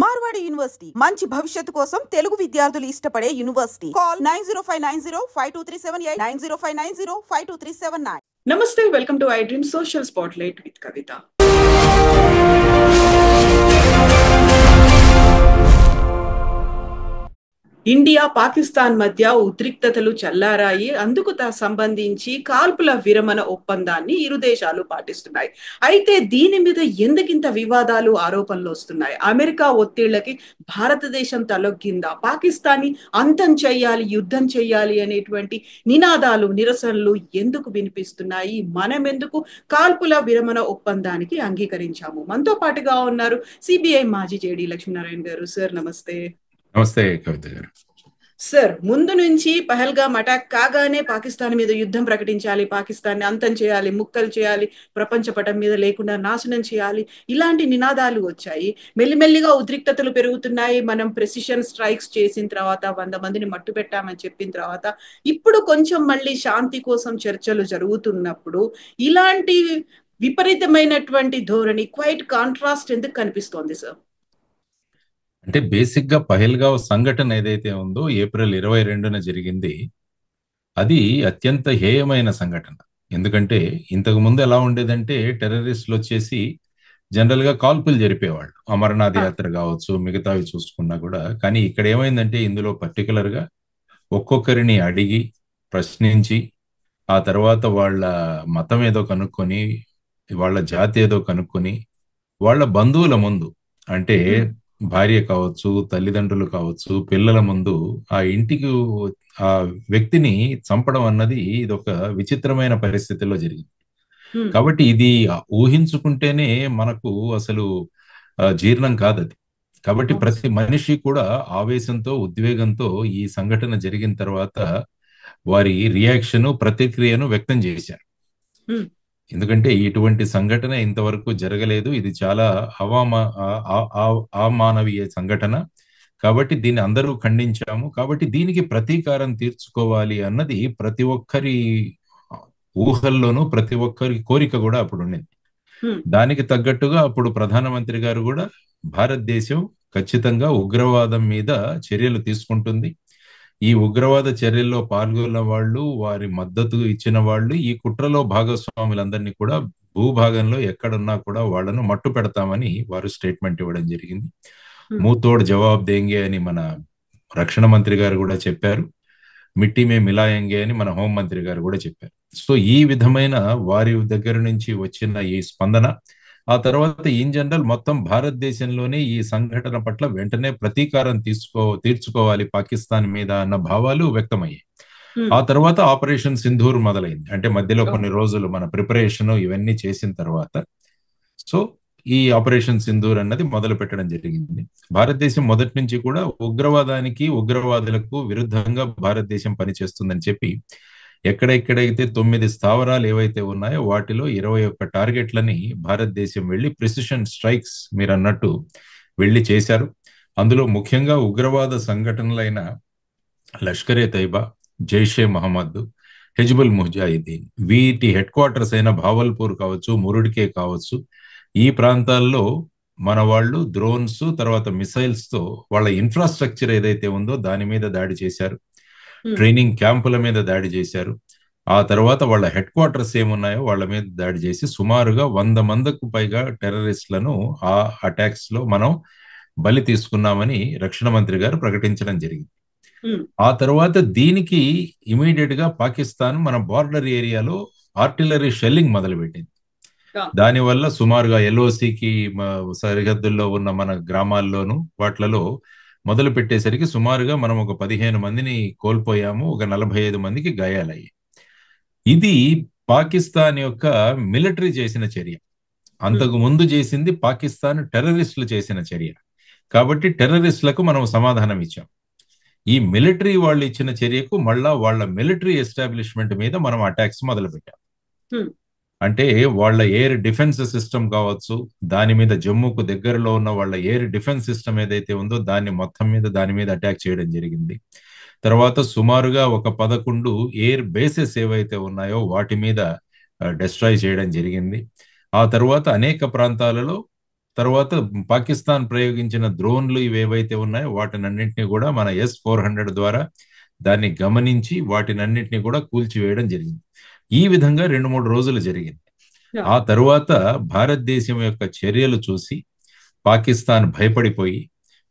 Marwadi university మంచి భవిష్యత్తు కోసం తెలుగు విద్యార్థులు ఇష్టపడే యూనివర్సిటీ. కాల్ 9059052378 9059052379. నమస్తే, welcome to I dream social spotlight with Kavitha. India Pakistan మధ్య ఉద్రిక్తతలు చల్లారాయి. అందుకు సంబంధించి కాల్పుల విరమణ ఒప్పందాన్ని ఇరు దేశాలు పాటిస్తున్నాయి. అయితే దీని మీద ఎందుకింత వివాదాలు, ఆరోపణలు వస్తున్నాయి? అమెరికా ఒత్తిళ్లకి భారతదేశం తలొగ్గిందా? పాకిస్తాన్ని అంతం చెయ్యాలి, యుద్ధం చెయ్యాలి అనేటువంటి నినాదాలు, నిరసనలు ఎందుకు వినిపిస్తున్నాయి? మనం ఎందుకు కాల్పుల విరమణ ఒప్పందానికి అంగీకరించాము? మనతో పాటుగా ఉన్నారు సిబిఐ మాజీ జేడీ లక్ష్మీనారాయణ గారు. సార్ నమస్తే. నమస్తే కవిత గారు. సార్, ముందు నుంచి పహల్గామ్ అటాక్ కాగానే పాకిస్తాన్ మీద యుద్ధం ప్రకటించాలి, పాకిస్తాన్ని అంతం చేయాలి, ముక్కలు చేయాలి, ప్రపంచ పటం మీద లేకుండా నాశనం చేయాలి, ఇలాంటి నినాదాలు వచ్చాయి. మెల్లిమెల్లిగా ఉద్రిక్తతలు పెరుగుతున్నాయి. మనం ప్రెసిషన్ స్ట్రైక్స్ చేసిన తర్వాత 100 మందిని మట్టు పెట్టామని చెప్పిన తర్వాత ఇప్పుడు కొంచెం మళ్ళీ శాంతి కోసం చర్చలు జరుగుతున్నప్పుడు ఇలాంటి విపరీతమైనటువంటి ధోరణి, క్వైట్ కాంట్రాస్ట్ ఎందుకు కనిపిస్తోంది సార్? అంటే బేసిక్ గా పహల్గావ్ సంఘటన ఏదైతే ఉందో ఏప్రిల్ 22న జరిగింది, అది అత్యంత హేయమైన సంఘటన. ఎందుకంటే ఇంతకు ముందు ఎలా ఉండేదంటే టెర్రరిస్టులు వచ్చేసి జనరల్ గా కాల్పులు జరిపేవాళ్ళు, అమర్నాథ్ యాత్ర కావచ్చు, మిగతావి చూసుకున్నా కూడా. కానీ ఇక్కడ ఏమైందంటే ఇందులో పర్టికులర్ గా ఒక్కొక్కరిని అడిగి ప్రశ్నించి ఆ తర్వాత వాళ్ళ మతం ఏదో కనుక్కొని, వాళ్ళ జాతి ఏదో కనుక్కొని, వాళ్ళ బంధువుల ముందు అంటే భార్య కావచ్చు, తల్లిదండ్రులు కావచ్చు, పిల్లల ముందు ఆ ఇంటికి ఆ వ్యక్తిని చంపడం అన్నది ఇది ఒక విచిత్రమైన పరిస్థితిలో జరిగింది. కాబట్టి ఇది ఊహించుకుంటేనే మనకు అసలు జీర్ణం కాదది. కాబట్టి ప్రతి మనిషి కూడా ఆవేశంతో, ఉద్వేగంతో ఈ సంఘటన జరిగిన తర్వాత వారి రియాక్షన్, ప్రతిక్రియను వ్యక్తం చేశారు. ఎందుకంటే ఇటువంటి సంఘటన ఇంతవరకు జరగలేదు. ఇది చాలా అమానవీయ సంఘటన. కాబట్టి దీన్ని అందరూ ఖండించాము. కాబట్టి దీనికి ప్రతీకారం తీర్చుకోవాలి అన్నది ప్రతి ఒక్కరి ఊహల్లోనూ, ప్రతి ఒక్కరి కోరిక కూడా అప్పుడు ఉండింది. దానికి తగ్గట్టుగా అప్పుడు ప్రధానమంత్రి గారు కూడా భారతదేశం ఖచ్చితంగా ఉగ్రవాదం మీద చర్యలు తీసుకుంటుంది, ఈ ఉగ్రవాద చర్యల్లో పాల్గొన్న వాళ్ళు, వారి మద్దతు ఇచ్చిన వాళ్ళు, ఈ కుట్రలో భాగస్వాములందరినీ కూడా భూభాగంలో ఎక్కడున్నా కూడా వాళ్లను మట్టు పెడతామని వారు స్టేట్మెంట్ ఇవ్వడం జరిగింది. మూతోడ్ జవాబ్ దేంగే అని మన రక్షణ మంత్రి గారు కూడా చెప్పారు. మిట్టి మే మిలాయంగే అని మన హోంమంత్రి గారు కూడా చెప్పారు. సో ఈ విధమైన వారి దగ్గర నుంచి వచ్చిన ఈ స్పందన, ఆ తర్వాత ఇన్ జనరల్ మొత్తం భారతదేశంలోనే ఈ సంఘటన పట్ల వెంటనే ప్రతీకారం తీర్చుకోవాలి పాకిస్తాన్ మీద అన్న భావాలు వ్యక్తమయ్యాయి. ఆ తర్వాత ఆపరేషన్ సింధూర్ మొదలైంది. అంటే మధ్యలో కొన్ని రోజులు మన ప్రిపరేషన్ ఇవన్నీ చేసిన తర్వాత సో ఈ ఆపరేషన్ సింధూర్ అన్నది మొదలు పెట్టడం జరిగింది. భారతదేశం మొదటి నుంచి కూడా ఉగ్రవాదానికి, ఉగ్రవాదులకు విరుద్ధంగా భారతదేశం పనిచేస్తుందని చెప్పి ఎక్కడెక్కడైతే 9 స్థావరాలు ఏవైతే ఉన్నాయో వాటిలో 21 టార్గెట్లని భారతదేశం వెళ్లి ప్రిసిషన్ స్ట్రైక్స్ మీరు అన్నట్టు వెళ్లి చేశారు. అందులో ముఖ్యంగా ఉగ్రవాద సంఘటనలైన లష్కరే తైబా, జైషే మహమ్మద్, హిజ్బుల్ ముజాహిదీన్, వీటి హెడ్ క్వార్టర్స్ అయిన భావల్పూర్ కావచ్చు, మురుడికే కావచ్చు, ఈ ప్రాంతాల్లో మన వాళ్ళు డ్రోన్స్, తర్వాత మిసైల్స్ తో వాళ్ళ ఇన్ఫ్రాస్ట్రక్చర్ ఏదైతే ఉందో దాని మీద దాడి చేశారు. ట్రైనింగ్ క్యాంపుల మీద దాడి చేశారు. ఆ తర్వాత వాళ్ళ హెడ్ క్వార్టర్స్ ఏమున్నాయో వాళ్ళ మీద దాడి చేసి సుమారుగా 100 మందికి పైగా టెర్రరిస్టులను ఆ అటాక్స్ లో మనం బలి తీసుకున్నామని రక్షణ మంత్రి గారు ప్రకటించడం జరిగింది. ఆ తర్వాత దీనికి ఇమీడియట్ గా పాకిస్తాన్ మన బార్డర్ ఏరియాలో ఆర్టిలరీ షెల్లింగ్ మొదలుపెట్టింది. దానివల్ల సుమారుగా ఎల్ఓసికి సరిహద్దుల్లో ఉన్న మన గ్రామాల్లోనూ వాట్లలో మొదలు పెట్టేసరికి సుమారుగా మనం ఒక 15 మందిని కోల్పోయాము, ఒక 45 మందికి గాయాలయ్యాయి. ఇది పాకిస్తాన్ యొక్క మిలిటరీ చేసిన చర్య. అంతకు ముందు చేసింది పాకిస్తాన్ టెర్రరిస్టులు చేసిన చర్య. కాబట్టి టెర్రరిస్టులకు మనం సమాధానం ఇచ్చాం. ఈ మిలిటరీ వాళ్ళు ఇచ్చిన చర్యకు మళ్ళా వాళ్ళ మిలిటరీ ఎస్టాబ్లిష్మెంట్ మీద మనం అటాక్స్ మొదలు పెట్టాం. అంటే వాళ్ళ ఎయిర్ డిఫెన్స్ సిస్టమ్ కావచ్చు, దాని మీద జమ్మూకు దగ్గరలో ఉన్న వాళ్ళ ఎయిర్ డిఫెన్స్ సిస్టమ్ ఏదైతే ఉందో దాని మీద అటాక్ చేయడం జరిగింది. తర్వాత సుమారుగా ఒక 11 ఎయిర్ బేసెస్ ఏవైతే ఉన్నాయో వాటి మీద డిస్ట్రాయ్ చేయడం జరిగింది. ఆ తర్వాత అనేక ప్రాంతాలలో తర్వాత పాకిస్తాన్ ప్రయోగించిన డ్రోన్లు ఇవేవైతే ఉన్నాయో వాటినన్నింటినీ కూడా మన S-400 ద్వారా దాన్ని గమనించి వాటినన్నింటినీ కూడా కూల్చివేయడం జరిగింది. ఈ విధంగా 2-3 రోజులు జరిగింది. ఆ తరువాత భారతదేశం యొక్క చర్యలు చూసి పాకిస్తాన్ భయపడిపోయి,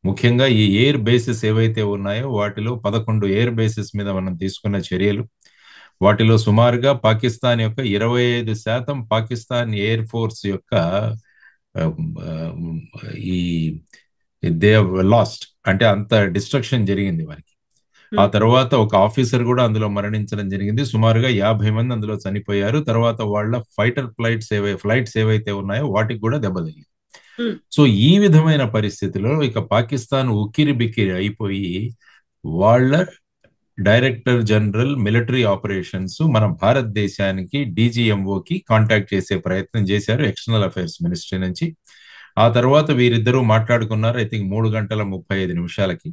ముఖ్యంగా ఈ ఎయిర్ బేసెస్ ఏవైతే ఉన్నాయో వాటిలో 11 ఎయిర్ బేసెస్ మీద మనం తీసుకున్న చర్యలు, వాటిలో సుమారుగా పాకిస్తాన్ యొక్క 25% పాకిస్తాన్ ఎయిర్ ఫోర్స్ యొక్క ఈ దే లాస్ట్, అంటే అంత డిస్ట్రక్షన్ జరిగింది వారికి. ఆ తర్వాత ఒక ఆఫీసర్ కూడా అందులో మరణించడం జరిగింది. సుమారుగా 50 మంది అందులో చనిపోయారు. తర్వాత వాళ్ళ ఫ్లైట్స్ ఏవైతే ఉన్నాయో వాటికి కూడా దెబ్బతగిలింది. సో ఈ విధమైన పరిస్థితిలో ఇక పాకిస్తాన్ ఉక్కిరి బిక్కిరి అయిపోయి వాళ్ళ డైరెక్టర్ జనరల్ మిలిటరీ ఆపరేషన్స్ మన భారతదేశానికి DGMOకి కాంటాక్ట్ చేసే ప్రయత్నం చేశారు ఎక్స్టర్నల్ అఫైర్స్ మినిస్ట్రీ నుంచి. ఆ తర్వాత వీరిద్దరూ మాట్లాడుకున్నారు, ఐ థింక్ 3 గంటల 35 నిమిషాలకి.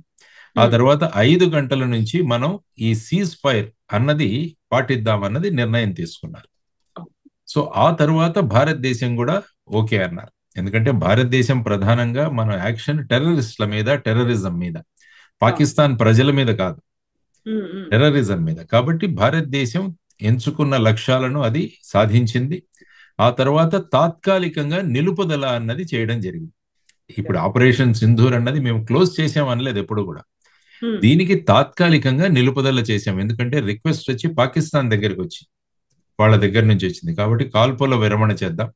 ఆ తర్వాత 5 గంటల నుంచి మనం ఈ సీజ్ ఫైర్ అన్నది పాటిద్దామన్నది నిర్ణయం తీసుకున్నారు. సో ఆ తర్వాత భారతదేశం కూడా ఓకే అన్నారు. ఎందుకంటే భారతదేశం ప్రధానంగా మన యాక్షన్ టెర్రరిస్టుల మీద, టెర్రరిజం మీద, పాకిస్తాన్ ప్రజల మీద కాదు, టెర్రరిజం మీద. కాబట్టి భారతదేశం ఎంచుకున్న లక్ష్యాలను అది సాధించింది. ఆ తర్వాత తాత్కాలికంగా నిలుపుదల అన్నది చేయడం జరిగింది. ఇప్పుడు ఆపరేషన్ సింధూర్ అన్నది మేము క్లోజ్ చేసాం అనలేదు ఎప్పుడు కూడా. దీనికి తాత్కాలికంగా నిలుపుదల చేశాం. ఎందుకంటే రిక్వెస్ట్ వచ్చి పాకిస్తాన్ దగ్గరికి వచ్చి వాళ్ళ దగ్గర నుంచి వచ్చింది. కాబట్టి కాల్పుల విరమణ చేద్దాం.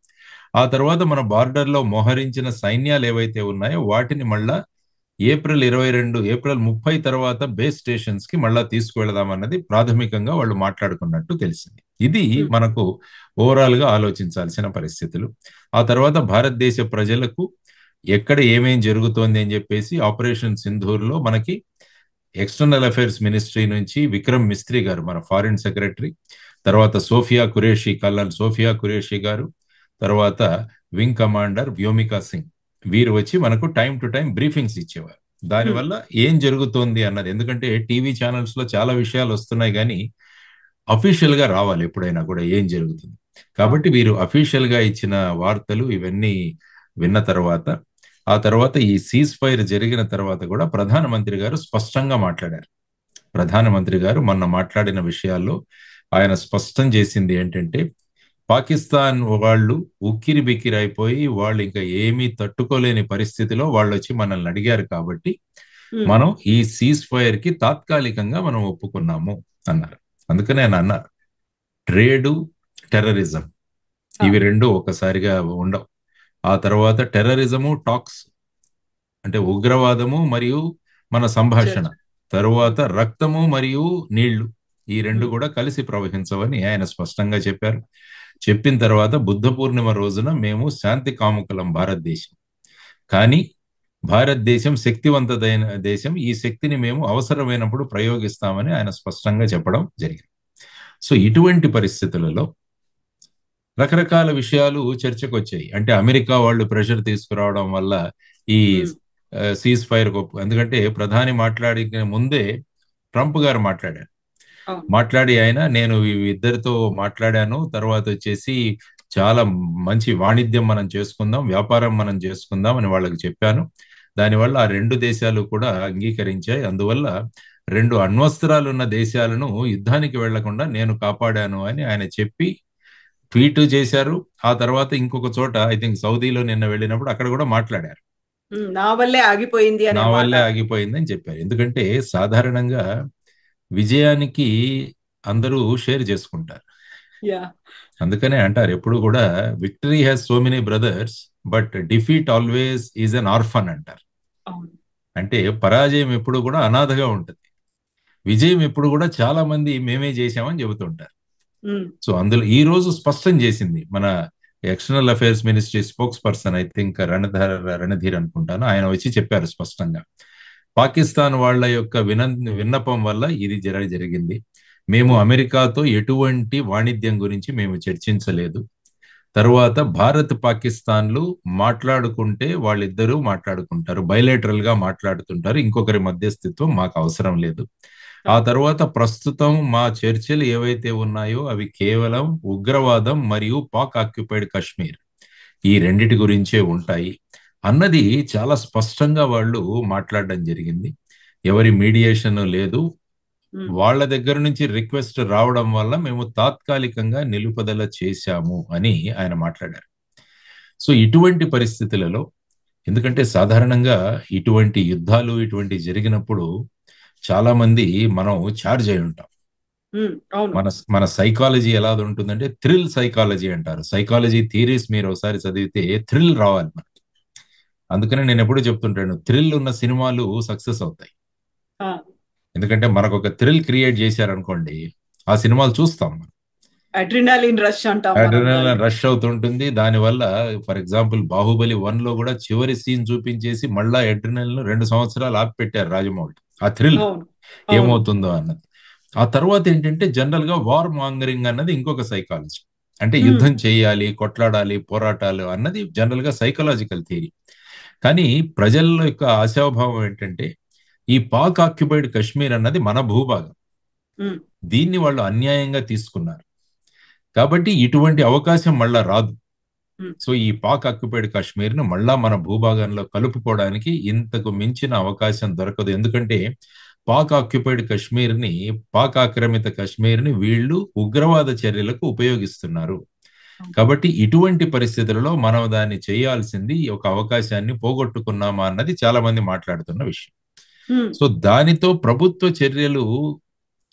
ఆ తర్వాత మన బార్డర్లో మోహరించిన సైన్యాలు ఏవైతే ఉన్నాయో వాటిని మళ్ళా ఏప్రిల్ 30 తర్వాత బేస్ స్టేషన్స్ కి మళ్ళా తీసుకువెళదాం అన్నది ప్రాథమికంగా వాళ్ళు మాట్లాడుకున్నట్టు తెలిసింది. ఇది మనకు ఓవరాల్ గా ఆలోచించాల్సిన పరిస్థితులు. ఆ తర్వాత భారతదేశ ప్రజలకు ఎక్కడ ఏమేం జరుగుతోంది అని చెప్పేసి ఆపరేషన్ సింధూర్లో మనకి ఎక్స్టర్నల్ అఫైర్స్ మినిస్ట్రీ నుంచి విక్రమ్ మిస్త్రీ గారు, మన ఫారిన్ సెక్రటరీ, తర్వాత కల్నల్ సోఫియా కురేషి గారు, తర్వాత వింగ్ కమాండర్ వ్యోమికా సింగ్, వీరు వచ్చి మనకు టైం టు టైం బ్రీఫింగ్స్ ఇచ్చేవారు. దానివల్ల ఏం జరుగుతోంది అన్నది, ఎందుకంటే టీవీ ఛానల్స్ లో చాలా విషయాలు వస్తున్నాయి కానీ అఫీషియల్ గా రావాలి ఎప్పుడైనా కూడా ఏం జరుగుతుంది. కాబట్టి వీరు అఫీషియల్ గా ఇచ్చిన వార్తలు ఇవన్నీ విన్న తర్వాత, ఆ తర్వాత ఈ సీజ్ ఫైర్ జరిగిన తర్వాత కూడా ప్రధానమంత్రి గారు స్పష్టంగా మాట్లాడారు. ప్రధానమంత్రి గారు మొన్న మాట్లాడిన విషయాల్లో ఆయన స్పష్టం చేసింది ఏంటంటే, పాకిస్తాన్ వాళ్ళు ఉక్కిరి బిక్కిరి అయిపోయి వాళ్ళు ఇంకా ఏమీ తట్టుకోలేని పరిస్థితిలో వాళ్ళు వచ్చి మనల్ని అడిగారు కాబట్టి మనం ఈ సీజ్ ఫైర్ కి తాత్కాలికంగా మనం ఒప్పుకున్నాము అన్నారు. అందుకనే ఆయన అన్నారు, ట్రేడు, టెర్రరిజం ఇవి రెండు ఒకసారిగా ఉండవు. ఆ తర్వాత టెర్రరిజము, టాక్స్ అంటే ఉగ్రవాదము మరియు మన సంభాషణ, తరువాత రక్తము మరియు నీళ్లు, ఈ రెండు కూడా కలిసి ప్రవహించవని ఆయన స్పష్టంగా చెప్పారు. చెప్పిన తర్వాత బుద్ధ పూర్ణిమ రోజున మేము శాంతి కాముకులం భారతదేశం, కానీ భారతదేశం శక్తివంతమైన దేశం, ఈ శక్తిని మేము అవసరమైనప్పుడు ప్రయోగిస్తామని ఆయన స్పష్టంగా చెప్పడం జరిగింది. సో ఇటువంటి పరిస్థితులలో రకరకాల విషయాలు చర్చకు వచ్చాయి. అంటే అమెరికా వాళ్ళు ప్రెషర్ తీసుకురావడం వల్ల ఈ సీజ్ ఫైర్ ఎందుకంటే ప్రధాని మాట్లాడిన ముందే ట్రంప్ గారు మాట్లాడి ఆయన, నేను ఇద్దరితో మాట్లాడాను, తర్వాత వచ్చేసి చాలా మంచి వాణిజ్యం మనం చేసుకుందాం, వ్యాపారం మనం చేసుకుందాం అని వాళ్ళకి చెప్పాను. దానివల్ల ఆ రెండు దేశాలు కూడా అంగీకరించాయి. అందువల్ల 2 అణ్వస్త్రాలు ఉన్న దేశాలను యుద్ధానికి వెళ్లకుండా నేను కాపాడాను అని ఆయన చెప్పి ట్వీట్ చేశారు. ఆ తర్వాత ఇంకొక చోట ఐ థింక్ సౌదీలో నిన్న వెళ్ళినప్పుడు అక్కడ కూడా మాట్లాడారు, నా వల్లే ఆగిపోయింది అని చెప్పారు. ఎందుకంటే సాధారణంగా విజయానికి అందరూ షేర్ చేసుకుంటారు. అందుకనే అంటారు ఎప్పుడు కూడా, victory has so many brothers but defeat always is an orphan అంటారు. అంటే పరాజయం ఎప్పుడు కూడా అనాథగా ఉంటుంది, విజయం ఎప్పుడు కూడా చాలా మంది మేమే చేశామని చెబుతుంటారు. సో అందులో ఈ రోజు స్పష్టం చేసింది మన external affairs ministry spokesperson, I think Randhir అనుకుంటాను, ఆయన వచ్చి చెప్పారు స్పష్టంగా, పాకిస్తాన్ వాళ్ళ యొక్క విన్నపం వల్ల ఇది జరిగింది. మేము అమెరికాతో ఎటువంటి వాణిజ్యం గురించి మేము చర్చించలేదు. తరువాత భారత్ పాకిస్తాన్లు మాట్లాడుకుంటే వాళ్ళిద్దరూ మాట్లాడుకుంటారు, బైలేటరల్ గా మాట్లాడుతుంటారు, ఇంకొకరి మధ్యస్థిత్వం మాకు అవసరం లేదు. ఆ తర్వాత ప్రస్తుతం మా చర్చలు ఏవైతే ఉన్నాయో అవి కేవలం ఉగ్రవాదం మరియు పాక్ ఆక్యుపైడ్ కాశ్మీర్, ఈ రెండిటి గురించే ఉంటాయి. అన్నది చాలా స్పష్టంగా వాళ్ళు మాట్లాడడం జరిగింది. ఎవరి మీడియేషన్ లేదు. వాళ్ళ దగ్గర నుంచి రిక్వెస్ట్ రావడం వల్ల మేము తాత్కాలికంగా నిలుపుదల చేశాము అని ఆయన మాట్లాడారు. సో ఇటువంటి పరిస్థితులలో, ఎందుకంటే సాధారణంగా ఇటువంటి యుద్ధాలు ఇటువంటి జరిగినప్పుడు చాలా మంది మనం ఛార్జ్ అయి ఉంటాం. అవును. మన మన సైకాలజీ ఎలా ఉంటుందంటే థ్రిల్ సైకాలజీ అంటారు. సైకాలజీ థియరీస్ మీరు ఒకసారి చదివితే థ్రిల్ రావాలి మనకి. అందుకనే నేను ఎప్పుడూ చెప్తుంటాను, థ్రిల్ ఉన్న సినిమాలు సక్సెస్ అవుతాయి. ఆ, ఎందుకంటే మనకు ఒక థ్రిల్ క్రియేట్ చేశారనుకోండి, ఆ సినిమాలు చూస్తాం మనం. అడ్రినాలిన్ రష్ అంటాం మనం దాన్ని. అడ్రినలిన్ రష్ అవుతుంటుంది. దానివల్ల ఫర్ ఎగ్జాంపుల్ బాహుబలి 1 లో కూడా చివరి సీన్ చూపించేసి మళ్ళా అడ్రినలిన్ 2 సంవత్సరాలు ఆపి పెట్టారు రాజమౌళి. ఆ థ్రిల్ అవును, అవును. ఏమవుతుందో అన్నది. ఆ తర్వాత ఏంటంటే జనరల్ గా వార్ మాంగరింగ్ అన్నది ఇంకొక సైకాలజీ. అంటే యుద్ధం చేయాలి, కొట్లాడాలి, పోరాటాలు అన్నది జనరల్ గా సైకలాజికల్ థియరీ. కానీ ప్రజల యొక్క ఆశాభావం ఏంటంటే ఈ పాక్ ఆక్యుపైడ్ కశ్మీర్ అన్నది మన భూభాగం. ఉమ్, దీన్ని వాళ్ళు అన్యాయంగా తీసుకున్నారు. కాబట్టి ఇటువంటి అవకాశం మళ్ళా రాదు. సో ఈ పాక్ ఆక్యుపైడ్ కాశ్మీర్ ను మళ్ళా మన భూభాగంలో కలుపుకోవడానికి ఇంతకు మించిన అవకాశం దొరకదు. ఎందుకంటే పాక్ ఆక్యుపైడ్ కాశ్మీర్ ని, పాక్ ఆక్రమిత కాశ్మీర్ ని వీళ్ళు ఉగ్రవాద చర్యలకు ఉపయోగిస్తున్నారు. కాబట్టి ఇటువంటి పరిస్థితులలో మనం దాన్ని చేయాల్సింది, ఒక అవకాశాన్ని పోగొట్టుకున్నామా అన్నది చాలా మంది మాట్లాడుతున్న విషయం. సో దానితో ప్రభుత్వ చర్యలు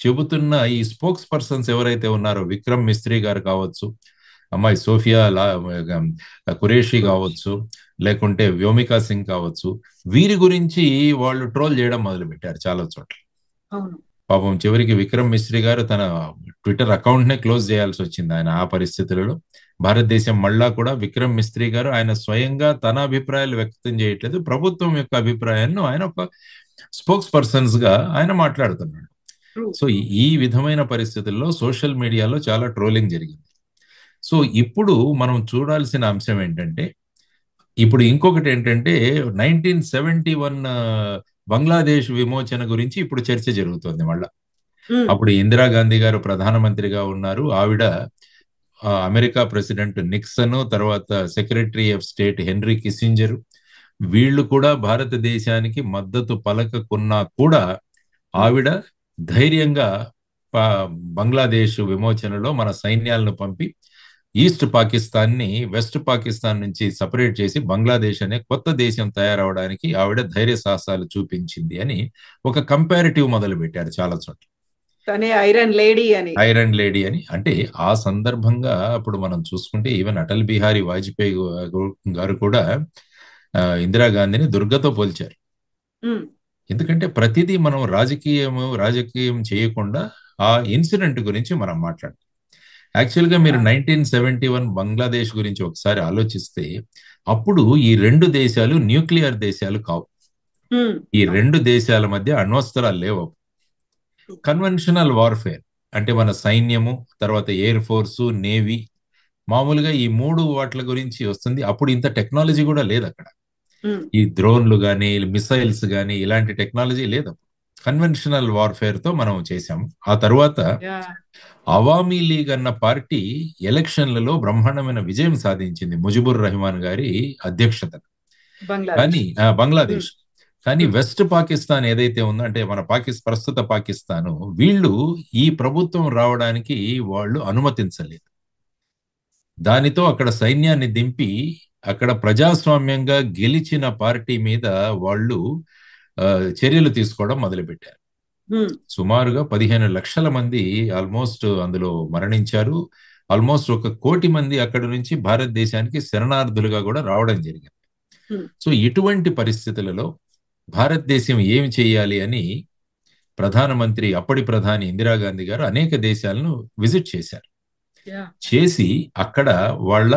చెబుతున్న ఈ స్పోక్స్ పర్సన్స్ ఎవరైతే ఉన్నారో, విక్రమ్ మిస్త్రీ గారు కావచ్చు, అమ్మాయి సోఫియా ఖురేషి కావచ్చు, లేకుంటే వ్యోమికా సింగ్ కావచ్చు, వీరి గురించి వాళ్ళు ట్రోల్ చేయడం మొదలు పెట్టారు చాలా చోట్ల. అవును. పాపం చివరికి విక్రమ్ మిస్త్రీ గారు తన ట్విట్టర్ అకౌంట్ నే క్లోజ్ చేయాల్సి వచ్చింది ఆయన ఆ పరిస్థితులలో. భారతదేశం మళ్ళా కూడా విక్రమ్ మిస్త్రీ గారు ఆయన స్వయంగా తన అభిప్రాయాలు వ్యక్తం చేయట్లేదు, ప్రభుత్వం యొక్క అభిప్రాయాలను ఆయన ఒక స్పోక్స్ పర్సన్స్ గా ఆయన మాట్లాడుతున్నాడు. సో ఈ విధమైన పరిస్థితుల్లో సోషల్ మీడియాలో చాలా ట్రోలింగ్ జరిగింది. సో ఇప్పుడు మనం చూడాల్సిన అంశం ఏంటంటే, ఇప్పుడు ఇంకొకటి ఏంటంటే 1971 బంగ్లాదేశ్ విమోచన గురించి ఇప్పుడు చర్చ జరుగుతోంది మళ్ళా. అప్పుడు ఇందిరాగాంధీ గారు ప్రధానమంత్రిగా ఉన్నారు. ఆవిడ అమెరికా ప్రెసిడెంట్ నిక్సన్, తర్వాత secretary of state henry Kissinger, వీళ్ళు కూడా భారతదేశానికి మద్దతు పలకకున్నా కూడా ఆవిడ ధైర్యంగా బంగ్లాదేశ్ విమోచనలో మన సైన్యాలను పంపి ఈస్ట్ పాకిస్తాన్ ని వెస్ట్ పాకిస్తాన్ నుంచి సపరేట్ చేసి బంగ్లాదేశ్ అనే కొత్త దేశం తయారవడానికి ఆవిడ ధైర్య సాహసాలు చూపించింది అని ఒక కంపారిటివ్ మొదలు పెట్టారు చాలా చోట్ల. ఐరన్ లేడీ అని. అంటే ఆ సందర్భంగా అప్పుడు మనం చూసుకుంటే ఈవెన్ అటల్ బిహారీ వాజ్పేయి గారు కూడా ఇందిరాగాంధీని దుర్గతో పోల్చారు. ఎందుకంటే ప్రతిదీ మనం రాజకీయం చేయకుండా ఆ ఇన్సిడెంట్ గురించి మనం మాట్లాడాలి. యాక్చువల్గా మీరు 1971 బంగ్లాదేశ్ గురించి ఒకసారి ఆలోచిస్తే, అప్పుడు ఈ రెండు దేశాలు న్యూక్లియర్ దేశాలు కావు. ఈ రెండు దేశాల మధ్య అణ్వస్త్రాలు లేవు. కన్వెన్షనల్ వార్ఫేర్ అంటే మన సైన్యము, తర్వాత ఎయిర్ ఫోర్సు, నేవీ, మామూలుగా ఈ మూడు వాట్ల గురించి వస్తుంది. అప్పుడు ఇంత టెక్నాలజీ కూడా లేదు అక్కడ. ఈ డ్రోన్లు కానీ మిసైల్స్ కానీ ఇలాంటి టెక్నాలజీ లేదు. కన్వెన్షనల్ వార్ఫేర్ తో మనం చేశాము. ఆ తర్వాత అవామీ లీగ్ అన్న పార్టీ ఎలక్షన్లలో బ్రహ్మాండమైన విజయం సాధించింది ముజిబుర్ రెహమాన్ గారి అధ్యక్షతన. కానీ బంగ్లాదేశ్ కానీ వెస్ట్ పాకిస్తాన్ ఏదైతే ఉందో, అంటే మన ప్రస్తుత పాకిస్తాను, వీళ్ళు ఈ ప్రభుత్వం రావడానికి వాళ్ళు అనుమతించలేదు. దానితో అక్కడ సైన్యాన్ని దింపి అక్కడ ప్రజాస్వామ్యంగా గెలిచిన పార్టీ మీద వాళ్ళు చర్యలు తీసుకోవడం మొదలుపెట్టారు. సుమారుగా 15 లక్షల మంది ఆల్మోస్ట్ అందులో మరణించారు. ఆల్మోస్ట్ 1 కోటి మంది అక్కడ నుంచి భారతదేశానికి శరణార్థులుగా కూడా రావడం జరిగింది. సో ఇటువంటి పరిస్థితులలో భారతదేశం ఏమి చేయాలి అని అప్పటి ప్రధాని ఇందిరాగాంధీ గారు అనేక దేశాలను విజిట్ చేశారు. చేసి అక్కడ వాళ్ళ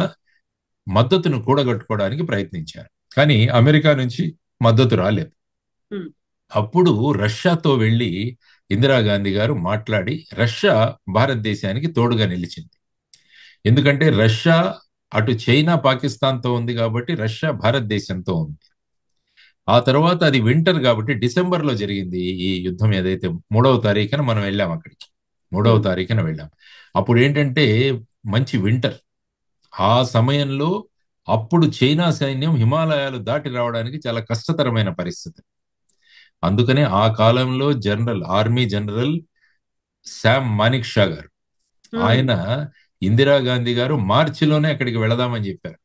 మద్దతును కూడగట్టుకోవడానికి ప్రయత్నించారు. కానీ అమెరికా నుంచి మద్దతు రాలేదు. అప్పుడు రష్యాతో వెళ్ళి ఇందిరాగాంధీ గారు మాట్లాడి రష్యా భారతదేశానికి తోడుగా నిలిచింది. ఎందుకంటే రష్యా అటు చైనా పాకిస్తాన్తో ఉంది కాబట్టి రష్యా భారతదేశంతో ఉంది. ఆ తర్వాత అది వింటర్ కాబట్టి డిసెంబర్లో జరిగింది ఈ యుద్ధం. ఏదైతే 3వ తారీఖున మనం వెళ్ళాం అక్కడికి, 3వ తారీఖున వెళ్ళాం. అప్పుడు ఏంటంటే మంచి వింటర్. ఆ సమయంలో అప్పుడు చైనా సైన్యం హిమాలయాలు దాటి రావడానికి చాలా కష్టతరమైన పరిస్థితి. అందుకనే ఆ కాలంలో army general Sam Manik Shah గారు, ఆయన ఇందిరాగాంధీ గారు మార్చిలోనే అక్కడికి వెళదామని చెప్పారు.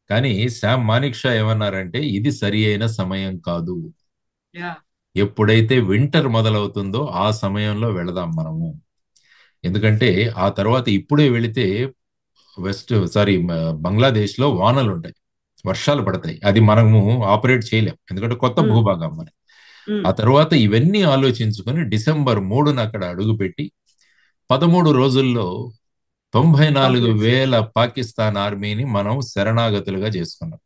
కానీ శామ్ మానిక్ షా ఏమన్నారంటే ఇది సరి అయిన సమయం కాదు, ఎప్పుడైతే వింటర్ మొదలవుతుందో ఆ సమయంలో వెళదాం మనము. ఎందుకంటే ఆ తర్వాత ఇప్పుడే వెళితే బంగ్లాదేశ్ లో వానలు ఉంటాయి, వర్షాలు పడతాయి, అది మనము ఆపరేట్ చేయలేం, ఎందుకంటే కొత్త భూభాగం మరి. ఆ తర్వాత ఇవన్నీ ఆలోచించుకొని డిసెంబర్ 3న అక్కడ అడుగుపెట్టి 13 రోజుల్లో 94,000 పాకిస్తాన్ ఆర్మీని మనం శరణాగతులుగా చేసుకున్నాం.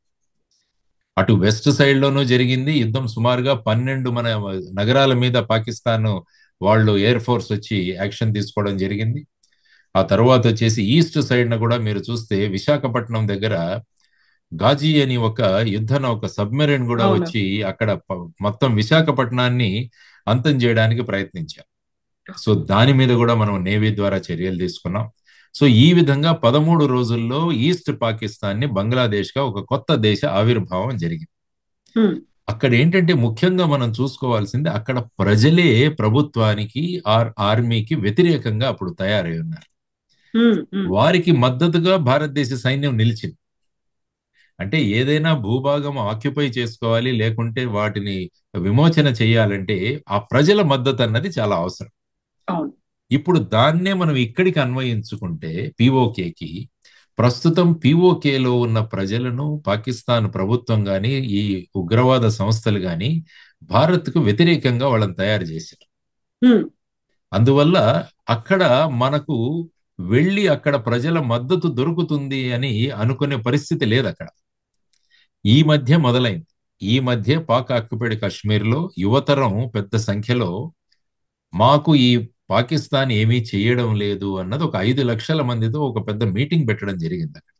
అటు వెస్ట్ సైడ్ లోనూ జరిగింది యుద్ధం, సుమారుగా 12 మన నగరాల మీద పాకిస్తాన్ వాళ్ళు ఎయిర్ ఫోర్స్ వచ్చి యాక్షన్ తీసుకోవడం జరిగింది. ఆ తర్వాత వచ్చేసి ఈస్ట్ సైడ్ న కూడా మీరు చూస్తే విశాఖపట్నం దగ్గర గాజీ అని ఒక యుద్ధ నౌక సబ్మెరైన్ కూడా వచ్చి అక్కడ మొత్తం విశాఖపట్నాన్ని అంతం చేయడానికి ప్రయత్నించారు. సో దాని మీద కూడా మనం నేవీ ద్వారా చర్యలు తీసుకున్నాం. సో ఈ విధంగా 13 రోజుల్లో ఈస్ట్ పాకిస్తాన్ ని బంగ్లాదేశ్ గా ఒక కొత్త దేశ ఆవిర్భావం జరిగింది. అక్కడ ఏంటంటే ముఖ్యంగా మనం చూసుకోవాల్సింది, అక్కడ ప్రజలే ప్రభుత్వానికి ఆర్మీకి వ్యతిరేకంగా అప్పుడు తయారై ఉన్నారు. వారికి మద్దతుగా భారతదేశ సైన్యం నిలిచింది. అంటే ఏదైనా భూభాగం ఆక్యుపై చేసుకోవాలి, లేకుంటే వాటిని విమోచన చేయాలంటే ఆ ప్రజల మద్దతు అన్నది చాలా అవసరం. ఇప్పుడు దాన్నే మనం ఇక్కడికి అన్వయించుకుంటే పిఓకేకి, ప్రస్తుతం పిఓకేలో ఉన్న ప్రజలను పాకిస్తాన్ ప్రభుత్వం గాని ఈ ఉగ్రవాద సంస్థలు గాని భారత్కు వ్యతిరేకంగా వాళ్ళని తయారు చేశారు. అందువల్ల అక్కడ మనకు వెళ్ళి అక్కడ ప్రజల మద్దతు దొరుకుతుంది అని అనుకునే పరిస్థితి లేదు అక్కడ. ఈ మధ్య మొదలైంది. ఈ మధ్య పాక్ ఆక్యుపైడ్ కాశ్మీర్లో యువతరం పెద్ద సంఖ్యలో మాకు ఈ పాకిస్తాన్ ఏమీ చేయడం లేదు అన్నది ఒక 5 లక్షల మందితో ఒక పెద్ద మీటింగ్ పెట్టడం జరిగింది అక్కడ.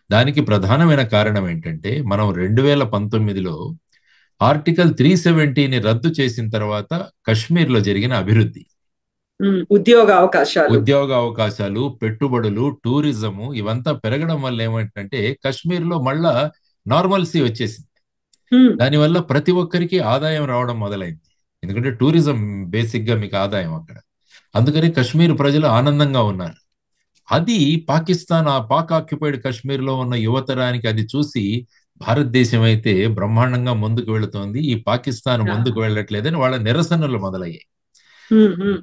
దానికి ప్రధానమైన కారణం ఏంటంటే, మనం 2019లో ఆర్టికల్ 370ని రద్దు చేసిన తర్వాత కశ్మీర్లో జరిగిన అభివృద్ధి, ఉద్యోగ అవకాశాలు, పెట్టుబడులు, టూరిజము ఇవంతా పెరగడం వల్ల ఏమంటే కశ్మీర్లో మళ్ళా నార్మల్సీ వచ్చేసింది. దానివల్ల ప్రతి ఒక్కరికి ఆదాయం రావడం మొదలైంది. ఎందుకంటే టూరిజం బేసిక్ గా మీకు ఆదాయం అక్కడ. అందుకని కశ్మీర్ ప్రజలు ఆనందంగా ఉన్నారు. అది పాక్ ఆక్యుపైడ్ కాశ్మీర్ లో ఉన్న యువతరానికి అది చూసి భారతదేశం అయితే బ్రహ్మాండంగా ముందుకు వెళుతోంది, ఈ పాకిస్తాన్ ముందుకు వెళ్ళట్లేదని వాళ్ళ నిరసనలు మొదలయ్యాయి.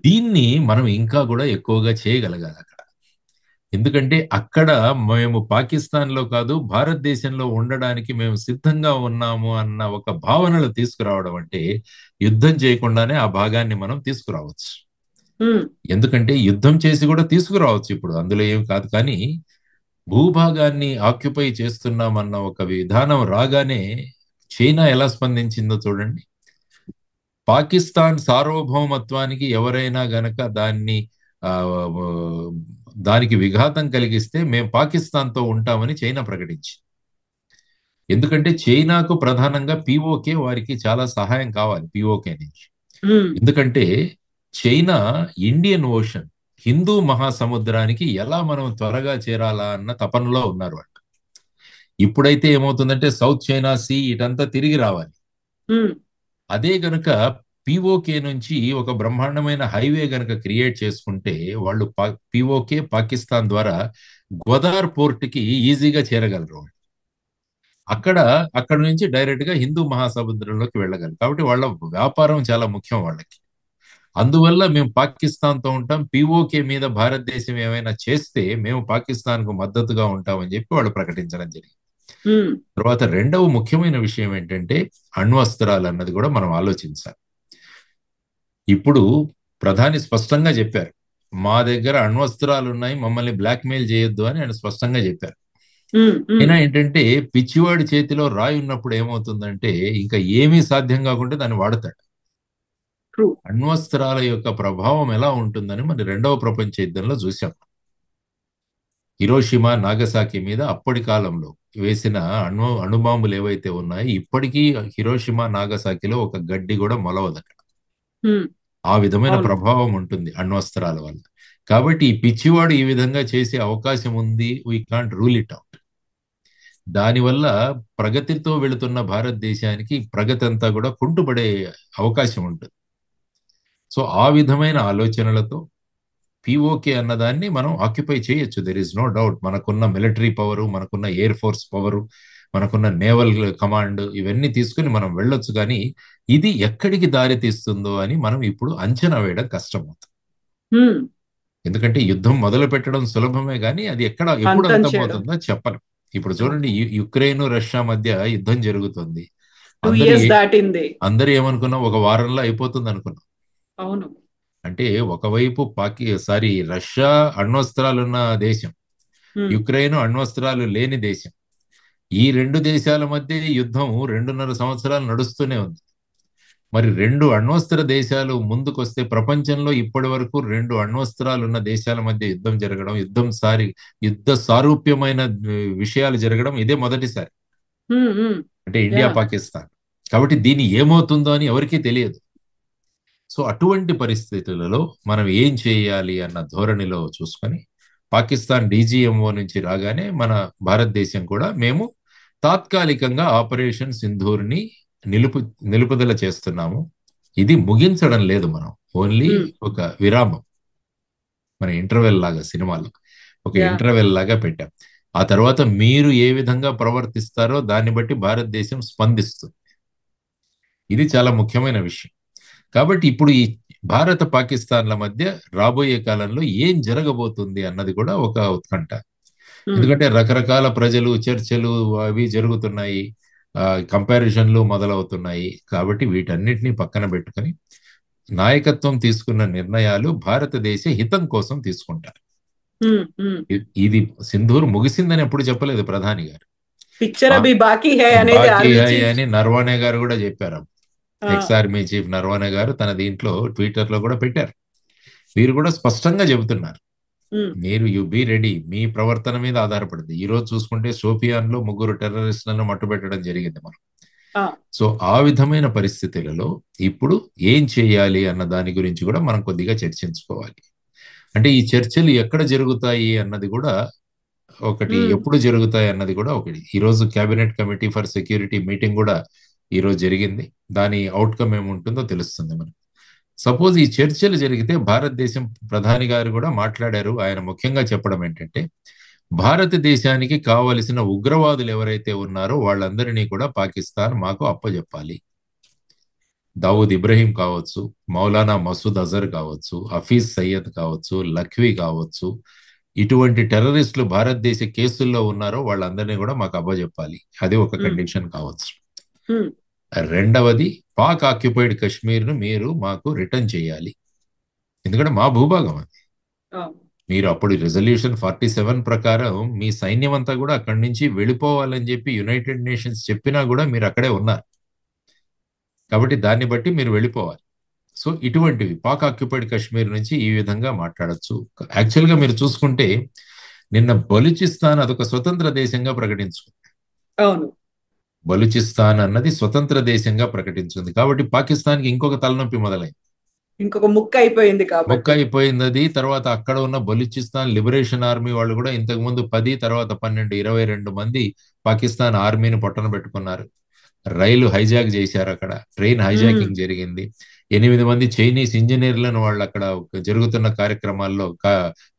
దీన్ని మనం ఇంకా కూడా ఎక్కువగా చేయగలగాలి అక్కడ. ఎందుకంటే అక్కడ మేము పాకిస్తాన్ లో కాదు భారతదేశంలో ఉండడానికి మేము సిద్ధంగా ఉన్నాము అన్న ఒక భావనలు తీసుకురావడం అంటే యుద్ధం చేయకుండానే ఆ భాగాన్ని మనం తీసుకురావచ్చు. ఎందుకంటే యుద్ధం చేసి కూడా తీసుకురావచ్చు, ఇప్పుడు అందులో ఏం కాదు. కానీ భూభాగాన్ని ఆక్యుపై చేస్తున్నామన్న ఒక విధానం రాగానే చైనా ఎలా స్పందించిందో చూడండి. పాకిస్తాన్ సార్వభౌమత్వానికి ఎవరైనా గనక దానికి విఘాతం కలిగిస్తే మేము పాకిస్తాన్తో ఉంటామని చైనా ప్రకటించింది. ఎందుకంటే చైనాకు ప్రధానంగా పిఓకే వారికి చాలా సహాయం కావాలి పిఓకే నుంచి. ఎందుకంటే చైనా ఇండియన్ ఓషన్, హిందూ మహాసముద్రానికి ఎలా మనం త్వరగా చేరాలా అన్న తపనలో ఉన్నారు వాళ్ళు. ఇప్పుడైతే ఏమవుతుందంటే సౌత్ చైనా సీ ఇటంతా తిరిగి రావాలి. అదే గనుక పిఓకే నుంచి ఒక బ్రహ్మాండమైన హైవే గనక క్రియేట్ చేసుకుంటే వాళ్ళు పిఓకే పాకిస్తాన్ ద్వారా గ్వాదార్ పోర్ట్ కి ఈజీగా చేరగలరు. అక్కడ నుంచి డైరెక్ట్ గా హిందూ మహాసముద్రంలోకి వెళ్ళగలరు. కాబట్టి వాళ్ళ వ్యాపారం చాలా ముఖ్యం వాళ్ళకి. అందువల్ల మేము పాకిస్తాన్తో ఉంటాం, పిఓకే మీద భారతదేశం ఏమైనా చేస్తే మేము పాకిస్తాన్ కు మద్దతుగా ఉంటామని చెప్పి వాళ్ళు ప్రకటించడం జరిగింది. తర్వాత రెండవ ముఖ్యమైన విషయం ఏంటంటే అణ్వస్త్రాలు అన్నది కూడా మనం ఆలోచించాలి. ఇప్పుడు ప్రధాని స్పష్టంగా చెప్పారు, మా దగ్గర అణ్వస్త్రాలు ఉన్నాయి, మమ్మల్ని బ్లాక్మెయిల్ చేయొద్దు అని ఆయన స్పష్టంగా చెప్పారు. అయినా ఏంటంటే పిచ్చివాడి చేతిలో రాయి ఉన్నప్పుడు ఏమవుతుందంటే ఇంకా ఏమీ సాధ్యం కాకుండా దాన్ని వాడతాడు. అణ్వస్త్రాల యొక్క ప్రభావం ఎలా ఉంటుందని మరి రెండవ ప్రపంచ యుద్ధంలో చూసాం. హిరోషిమా నాగసాకి మీద అప్పటి కాలంలో వేసిన అణుబాంబులు ఏవైతే ఉన్నాయో ఇప్పటికీ హిరోషిమా నాగసాకిలో ఒక గడ్డి కూడా మొలవదు అక్కడ. ఆ విధమైన ప్రభావం ఉంటుంది అణ్వస్త్రాల వల్ల. కాబట్టి ఈ పిచ్చివాడు ఈ విధంగా చేసే అవకాశం ఉంది, we can't rule it out. దానివల్ల ప్రగతితో వెళుతున్న భారతదేశానికి ప్రగతి అంతా కూడా కుంటుపడే అవకాశం ఉంటుంది. సో ఆ విధమైన ఆలోచనలతో పిఓకే అన్నదాన్ని మనం ఆక్యుపై చేయొచ్చు. There is no doubt. మనకున్న మిలిటరీ పవరు, మనకున్న ఎయిర్ ఫోర్స్ పవరు, మనకున్న నేవల్ కమాండ్, ఇవన్నీ తీసుకుని మనం వెళ్ళొచ్చు. కానీ ఇది ఎక్కడికి దారి తీస్తుందో అని మనం ఇప్పుడు అంచనా వేయడం కష్టమవుతుంది. ఎందుకంటే యుద్ధం మొదలు పెట్టడం సులభమే, కానీ అది ఎప్పుడు అంతం చేయడం అంతమవుతుందో చెప్పలేం. ఇప్పుడు చూడండి, యుక్రెయిన్ రష్యా మధ్య యుద్ధం జరుగుతుంది. 2 years దాటింది. అందరూ ఏమనుకున్నాం, ఒక వారంలో అయిపోతుంది అనుకున్నాం. అవును. అంటే ఒకవైపు రష్యా అణ్వస్త్రాలున్న దేశం, యుక్రెయిన్ అణ్వస్త్రాలు లేని దేశం. ఈ 2 దేశాల మధ్య యుద్ధం 2.5 సంవత్సరాలు నడుస్తూనే ఉంది. మరి 2 అణ్వస్త్ర దేశాలు ముందుకొస్తే, ప్రపంచంలో ఇప్పటి వరకు 2 అణ్వస్త్రాలున్న దేశాల మధ్య యుద్ధం జరగడం, యుద్ధ సారూప్యమైన విషయాలు జరగడం ఇదే మొదటిసారి. అంటే ఇండియా పాకిస్తాన్. కాబట్టి దీన్ని ఏమవుతుందో అని ఎవరికీ తెలియదు. సో అటువంటి పరిస్థితులలో మనం ఏం చేయాలి అన్న ధోరణిలో చూసుకొని, పాకిస్తాన్ డీజీఎంఓ నుంచి రాగానే మన భారతదేశం కూడా మేము తాత్కాలికంగా ఆపరేషన్ సింధూర్ని నిలుపుదల చేస్తున్నాము. ఇది ముగించడం లేదు, మనం ఓన్లీ ఒక విరామం. మన ఇంటర్వెల్ లాగా, సినిమాలో ఒక ఇంటర్వెల్ లాగా పెట్టాం. ఆ తర్వాత మీరు ఏ విధంగా ప్రవర్తిస్తారో దాన్ని బట్టి భారతదేశం స్పందిస్తుంది. ఇది చాలా ముఖ్యమైన విషయం. కాబట్టి ఇప్పుడు ఈ భారత పాకిస్తాన్ల మధ్య రాబోయే కాలంలో ఏం జరగబోతుంది అన్నది కూడా ఒక ఉత్కంఠ. ఎందుకంటే రకరకాల ప్రజలు, చర్చలు అవి జరుగుతున్నాయి, కంపారిజన్లు మొదలవుతున్నాయి. కాబట్టి వీటన్నిటిని పక్కన పెట్టుకొని నాయకత్వం తీసుకున్న నిర్ణయాలు భారతదేశ హితం కోసం తీసుకుంటారు. ఇది సింధూర్ ముగిసిందని ఎప్పుడు చెప్పలేదు ప్రధాని గారు. పిక్చర్ అభి బాకీ హై అని నర్వానే గారు కూడా చెప్పారు. ఎక్స్ ఆర్మీ చీఫ్ నర్వానే గారు తన దీంట్లో ట్విట్టర్ లో కూడా పెట్టారు. వీరు కూడా స్పష్టంగా చెబుతున్నారు, మీరు యు బీ రెడీ, మీ ప్రవర్తన మీద ఆధారపడింది. ఈ రోజు చూసుకుంటే షోపియాన్ లో 3 టెర్రరిస్టులను మట్టుబెట్టడం జరిగింది మనం. సో ఆ విధమైన పరిస్థితులలో ఇప్పుడు ఏం చేయాలి అన్న దాని గురించి కూడా మనం కొద్దిగా చర్చించుకోవాలి. అంటే ఈ చర్చలు ఎక్కడ జరుగుతాయి అన్నది కూడా ఒకటి, ఎప్పుడు జరుగుతాయి అన్నది కూడా ఒకటి. ఈ రోజు cabinet committee for security meeting కూడా ఈ రోజు జరిగింది. దాని అవుట్కమ్ ఏముంటుందో తెలుస్తుంది మనకు. సపోజ్ ఈ చర్చలు జరిగితే, భారతదేశం ప్రధాని గారు కూడా మాట్లాడారు. ఆయన ముఖ్యంగా చెప్పడం ఏంటంటే, భారతదేశానికి కావలసిన ఉగ్రవాదులు ఎవరైతే ఉన్నారో వాళ్ళందరినీ కూడా పాకిస్తాన్ మాకు అప్పజెప్పాలి. దావూద్ ఇబ్రహీం కావచ్చు, మౌలానా మసూద్ అజర్ కావచ్చు, హఫీజ్ సయ్యద్ కావచ్చు, లఖ్వీ కావచ్చు, ఇటువంటి టెర్రరిస్టులు భారతదేశ కేసుల్లో ఉన్నారో వాళ్ళందరినీ కూడా మాకు అప్పజెప్పాలి. అది ఒక కండిషన్ కావచ్చు. రెండవది, పాక్ ఆక్యుపైడ్ కశ్మీర్ను మీరు మాకు రిటర్న్ చేయాలి. ఎందుకంటే మా భూభాగం అది. మీరు అప్పుడు రిజల్యూషన్ 47 ప్రకారం మీ సైన్యం అంతా కూడా అక్కడి నుంచి వెళ్ళిపోవాలని చెప్పి యునైటెడ్ నేషన్స్ చెప్పినా కూడా మీరు అక్కడే ఉన్నారు. కాబట్టి దాన్ని బట్టి మీరు వెళ్ళిపోవాలి. సో ఇటువంటివి పాక్ ఆక్యుపైడ్ కశ్మీర్ నుంచి ఈ విధంగా మాట్లాడచ్చు. యాక్చువల్గా మీరు చూసుకుంటే నిన్న బలూచిస్తాన్ అదొక స్వతంత్ర దేశంగా ప్రకటించుకుంది. అవును, బలూచిస్తాన్ అన్నది స్వతంత్ర దేశంగా ప్రకటించింది. కాబట్టి పాకిస్తాన్కి ఇంకొక తలనొప్పి మొదలైంది, ఇంకొక ముక్క అయిపోయింది అది. తర్వాత అక్కడ ఉన్న బలూచిస్తాన్ లిబరేషన్ ఆర్మీ వాళ్ళు కూడా ఇంతకు ముందు 10, తర్వాత 12, 22 మంది పాకిస్తాన్ ఆర్మీని పొట్టన పెట్టుకున్నారు. రైలు హైజాక్ చేశారు, అక్కడ ట్రైన్ హైజాకింగ్ జరిగింది. 8 మంది చైనీస్ ఇంజనీర్లను వాళ్ళు అక్కడ జరుగుతున్న కార్యక్రమాల్లో,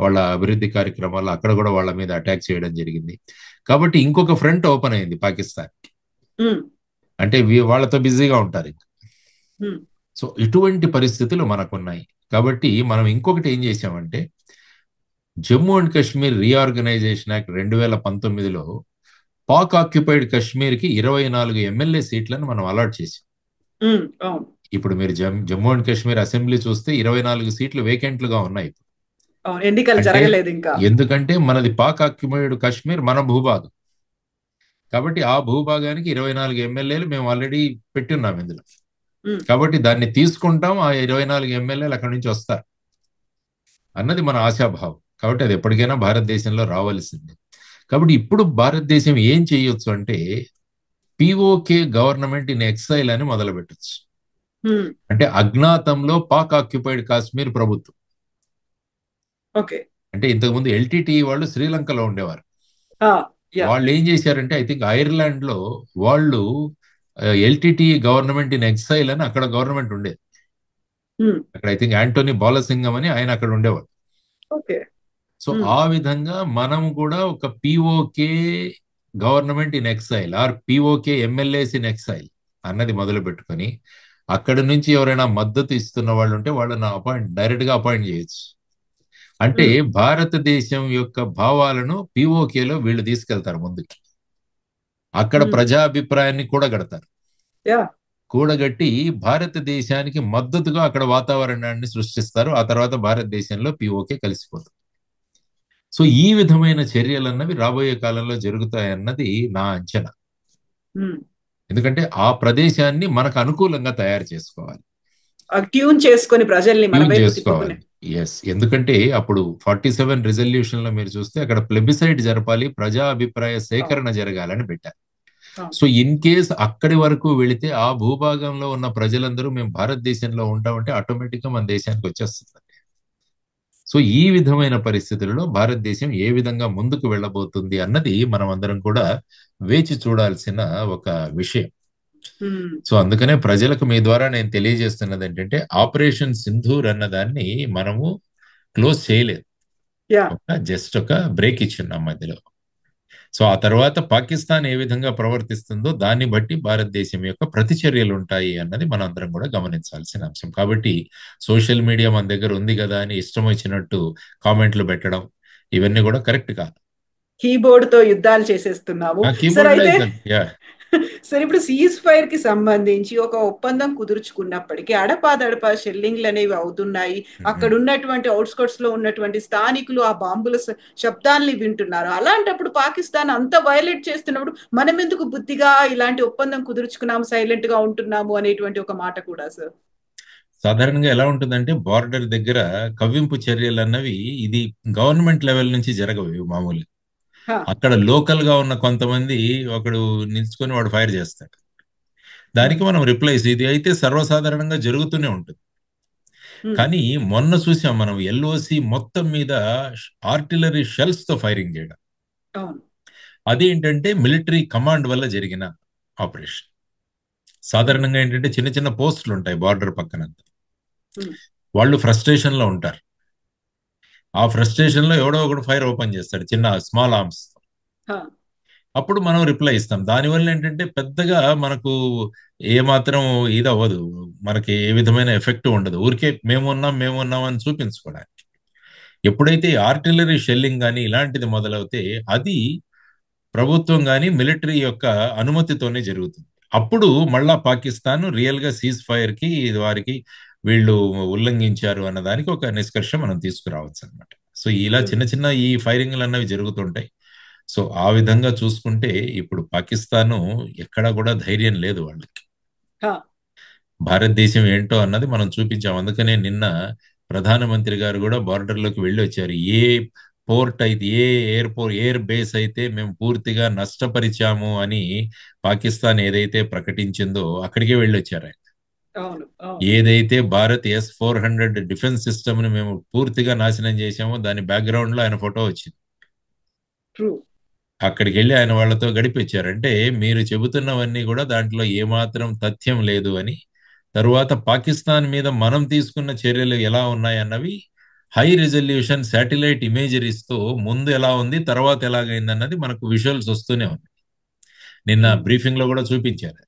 వాళ్ళ అభివృద్ధి కార్యక్రమాల్లో అక్కడ కూడా వాళ్ళ మీద అటాక్ చేయడం జరిగింది. కాబట్టి ఇంకొక ఫ్రంట్ ఓపెన్ అయింది పాకిస్తాన్. అంటే వాళ్ళతో బిజీగా ఉంటారు. సో ఇటువంటి పరిస్థితులు మనకున్నాయి. కాబట్టి మనం ఇంకొకటి ఏం చేసామంటే, Jammu and Kashmir reorganisation act 2019లో పాక్ ఆక్యుపైడ్ కశ్మీర్కి 24 ఎమ్మెల్యే సీట్లను మనం అలాట్ చేసాం. ఇప్పుడు మీరు జమ్మూ అండ్ కాశ్మీర్ అసెంబ్లీ చూస్తే 24 సీట్లు వేకెంట్లుగా ఉన్నాయి. ఎన్నికలు జరగలేదు ఇంకా. ఎందుకంటే మనది పాక్ ఆక్యుపైడ్ కశ్మీర్ మన భూభాగం. కాబట్టి ఆ భూభాగానికి 24 ఎమ్మెల్యేలు మేము ఆల్రెడీ పెట్టున్నాం ఇందులో. కాబట్టి దాన్ని తీసుకుంటాం, ఆ 24 ఎమ్మెల్యేలు అక్కడి నుంచి వస్తారు అన్నది మన ఆశాభావం. కాబట్టి అది ఎప్పటికైనా భారతదేశంలో రావాల్సిందే. కాబట్టి ఇప్పుడు భారతదేశం ఏం చేయొచ్చు అంటే, పిఓకే గవర్నమెంట్ ఇన్ ఎక్సైల్ అని మొదలు పెట్టచ్చు. అంటే అజ్ఞాతంలో పాక్ ఆక్యుపైడ్ కాశ్మీర్ ప్రభుత్వం. అంటే ఇంతకుముందు ఎల్టీటీ వాళ్ళు శ్రీలంకలో ఉండేవారు. యా. వాళ్ళు ఏం చేశారంటే ఐ థింక్ ఐర్లాండ్ లో వాళ్ళు ఎల్టిటి గవర్నమెంట్ ఇన్ ఎక్సైల్ అని అక్కడ గవర్నమెంట్ ఉండేది. అక్కడ ఐ థింక్ యాంటోనీ బాలసింగం అని ఆయన అక్కడ ఉండేవాడు. ఓకే. సో ఆ విధంగా మనం కూడా ఒక PoK government in exile or PoK MLAs in exile అన్నది మొదలు పెట్టుకొని అక్కడి నుంచి ఎవరైనా మద్దతు ఇస్తున్న వాళ్ళు ఉంటే వాళ్ళని డైరెక్ట్ గా అపాయింట్ చేయొచ్చు. అంటే భారతదేశం యొక్క భావాలను పిఓకేలో వీళ్ళు తీసుకెళ్తారు ముందుకి. అక్కడ ప్రజాభిప్రాయాన్ని కూడగడతారు. యా. కూడగట్టి భారతదేశానికి మద్దతుగా అక్కడ వాతావరణాన్ని సృష్టిస్తారు. ఆ తర్వాత భారతదేశంలో పిఓకే కలిసిపోతుంది. సో ఈ విధమైన చర్యలు అన్నవి రాబోయే కాలంలో జరుగుతాయన్నది నా అంచనా. ఎందుకంటే ఆ ప్రదేశాన్ని మనకు అనుకూలంగా తయారు చేసుకోవాలి, ట్యూన్ చేసుకొని ప్రజల్ని మన ట్యూన్ వైపు చేసుకోవాలి. తిప్పుకునే. ఎస్, ఎందుకంటే అప్పుడు 47 రిజల్యూషన్ లో మీరు చూస్తే అక్కడ ప్లెబిసైడ్ జరపాలి, ప్రజా అభిప్రాయ సేకరణ జరగాలని పెట్టారు. సో ఇన్ కేస్ అక్కడి వరకు వెళితే ఆ భూభాగంలో ఉన్న ప్రజలందరూ మేము భారతదేశంలో ఉంటామంటే ఆటోమేటిక్ గా మన దేశానికి వచ్చేస్తుంది. సో ఈ విధమైన పరిస్థితులలో భారతదేశం ఏ విధంగా ముందుకు వెళ్ళబోతుంది అన్నది మనం అందరం కూడా వేచి చూడాల్సిన ఒక విషయం. సో అందుకనే ప్రజలకు మీ ద్వారా నేను తెలియజేస్తున్నది ఏంటంటే ఆపరేషన్ సింధూర్ అన్న దాన్ని మనము క్లోజ్ చేయలేదు, జస్ట్ ఒక బ్రేక్ ఇచ్చున్నాం మధ్యలో. సో ఆ తర్వాత పాకిస్తాన్ ఏ విధంగా ప్రవర్తిస్తుందో దాన్ని బట్టి భారతదేశం యొక్క ప్రతిచర్యలు ఉంటాయి అన్నది మనం అందరం కూడా గమనించాల్సిన అంశం. కాబట్టి సోషల్ మీడియా మన దగ్గర ఉంది కదా అని ఇష్టం వచ్చినట్టు కామెంట్లు పెట్టడం ఇవన్నీ కూడా కరెక్ట్ కాదు. కీబోర్డ్ తో యుద్ధాలు చేసేస్తున్నాము. సార్ అయితే సార్ ఇప్పుడు సీజ్ ఫైర్ కి సంబంధించి ఒక ఒప్పందం కుదుర్చుకున్నప్పటికీ అడపాదడపా షెల్లింగ్లు అనేవి అవుతున్నాయి. అక్కడ ఉన్నటువంటి అవుట్స్కట్స్ లో ఉన్నటువంటి స్థానికులు ఆ బాంబుల శబ్దాల్ని వింటున్నారు. అలాంటప్పుడు పాకిస్తాన్ అంత వైలేట్ చేస్తున్నప్పుడు మనం ఎందుకు బుద్ధిగా ఇలాంటి ఒప్పందం కుదుర్చుకున్నాము, సైలెంట్ గా ఉంటున్నాము అనేటువంటి ఒక మాట కూడా సార్. సాధారణంగా ఎలా ఉంటుందంటే బార్డర్ దగ్గర కవ్వింపు చర్యలు అన్నవి ఇది గవర్నమెంట్ లెవెల్ నుంచి జరగవు మామూలుగా. అక్కడ లోకల్ గా ఉన్న కొంతమంది ఒకడు నిల్చుకొని వాడు ఫైర్ చేస్తాడు, దానికి మనం రిప్లైస్ ఇది అయితే సర్వసాధారణంగా జరుగుతూనే ఉంటుంది. కానీ మొన్న చూసాం మనం ఎల్ఓసి మొత్తం మీద ఆర్టిలరీ షెల్స్ తో ఫైరింగ్ చేయడం. అదేంటంటే మిలిటరీ కమాండ్ వల్ల జరిగిన ఆపరేషన్. సాధారణంగా ఏంటంటే చిన్న చిన్న పోస్టులు ఉంటాయి బార్డర్ పక్కనంతా, వాళ్ళు ఫ్రస్ట్రేషన్ లో ఉంటారు. ఆ ఫ్రస్ట్రేషన్ లో ఎవడో ఒకడు ఫైర్ ఓపెన్ చేస్తాడు చిన్న స్మాల్ ఆర్మ్స్. అప్పుడు మనం రిప్లై ఇస్తాం. దానివల్ల ఏంటంటే పెద్దగా మనకు ఏమాత్రం ఇది అవ్వదు, మనకి ఏ విధమైన ఎఫెక్ట్ ఉండదు. ఊరికే మేమున్నాం అని చూపించుకోవడానికి. ఎప్పుడైతే ఆర్టిలరీ షెల్లింగ్ కానీ ఇలాంటిది మొదలవుతే అది ప్రభుత్వం కానీ మిలిటరీ యొక్క అనుమతితోనే జరుగుతుంది. అప్పుడు మళ్ళా పాకిస్తాన్ రియల్ గా సీజ్ ఫైర్ కి వారికి వీళ్ళు ఉల్లంఘించారు అన్న దానికి ఒక నిష్కర్ష మనం తీసుకురావచ్చు అనమాట. సో ఇలా చిన్న చిన్న ఈ ఫైరింగ్లు అన్నవి జరుగుతుంటాయి. సో ఆ విధంగా చూసుకుంటే ఇప్పుడు పాకిస్తాను ఎక్కడా కూడా ధైర్యం లేదు వాళ్ళకి. భారతదేశం ఏంటో అన్నది మనం చూపించాం. అందుకనే నిన్న ప్రధానమంత్రి గారు కూడా బార్డర్ లోకి వెళ్ళి వచ్చారు. ఏ పోర్ట్ అయితే ఏ ఎయిర్ బేస్ అయితే మేము పూర్తిగా నష్టపరిచాము అని పాకిస్తాన్ ఏదైతే ప్రకటించిందో అక్కడికే వెళ్ళి వచ్చారు. ఏదైతే భారత్ S-400 డిఫెన్స్ సిస్టమ్ ని మేము పూర్తిగా నాశనం చేశామో దాని బ్యాక్గ్రౌండ్ లో ఆయన ఫోటో వచ్చింది. అక్కడికి వెళ్ళి ఆయన వాళ్ళతో గడిపించారు. అంటే మీరు చెబుతున్నవన్నీ కూడా దాంట్లో ఏమాత్రం తథ్యం లేదు అని. తరువాత పాకిస్తాన్ మీద మనం తీసుకున్న చర్యలు ఎలా ఉన్నాయన్నవి హై రిజల్యూషన్ శాటిలైట్ ఇమేజరీస్ తో ముందు ఎలా ఉంది తర్వాత ఎలాగైంది అన్నది మనకు విజువల్స్ వస్తూనే ఉంది. నిన్న బ్రీఫింగ్ లో కూడా చూపించారు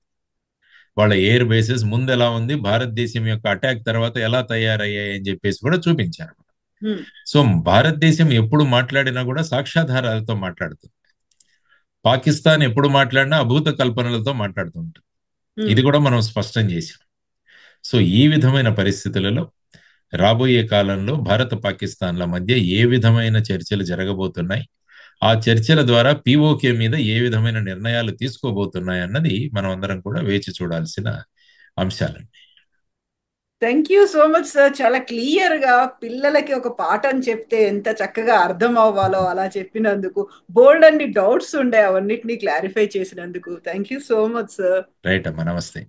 వాళ్ళ ఎయిర్ బేసెస్ ముందు ఎలా ఉంది, భారతదేశం యొక్క అటాక్ తర్వాత ఎలా తయారయ్యాయి అని చెప్పేసి కూడా చూపించారు. సో భారతదేశం ఎప్పుడు మాట్లాడినా కూడా సాక్ష్యాధారాలతో మాట్లాడుతుంది. పాకిస్తాన్ ఎప్పుడు మాట్లాడినా అభూత కల్పనలతో మాట్లాడుతుంటుంది. ఇది కూడా మనం స్పష్టం చేశాం. సో ఈ విధమైన పరిస్థితులలో రాబోయే కాలంలో భారత పాకిస్తాన్ల మధ్య ఏ విధమైన చర్చలు జరగబోతున్నాయి, ఆ చర్చల ద్వారా పిఓకే మీద ఏ విధమైన నిర్ణయాలు తీసుకోబోతున్నాయి అన్నది మనం అందరం కూడా వేచి చూడాల్సిన అంశాలండి. Thank you so much sir. చాలా క్లియర్ గా పిల్లలకి ఒక పాఠం చెప్తే ఎంత చక్కగా అర్థం అవ్వాలో అలా చెప్పినందుకు, బోల్డ్ అన్ని డౌట్స్ ఉండే అవన్నిటిని క్లారిఫై చేసినందుకు thank you so much sir. Right అమ్మా, నమస్తే.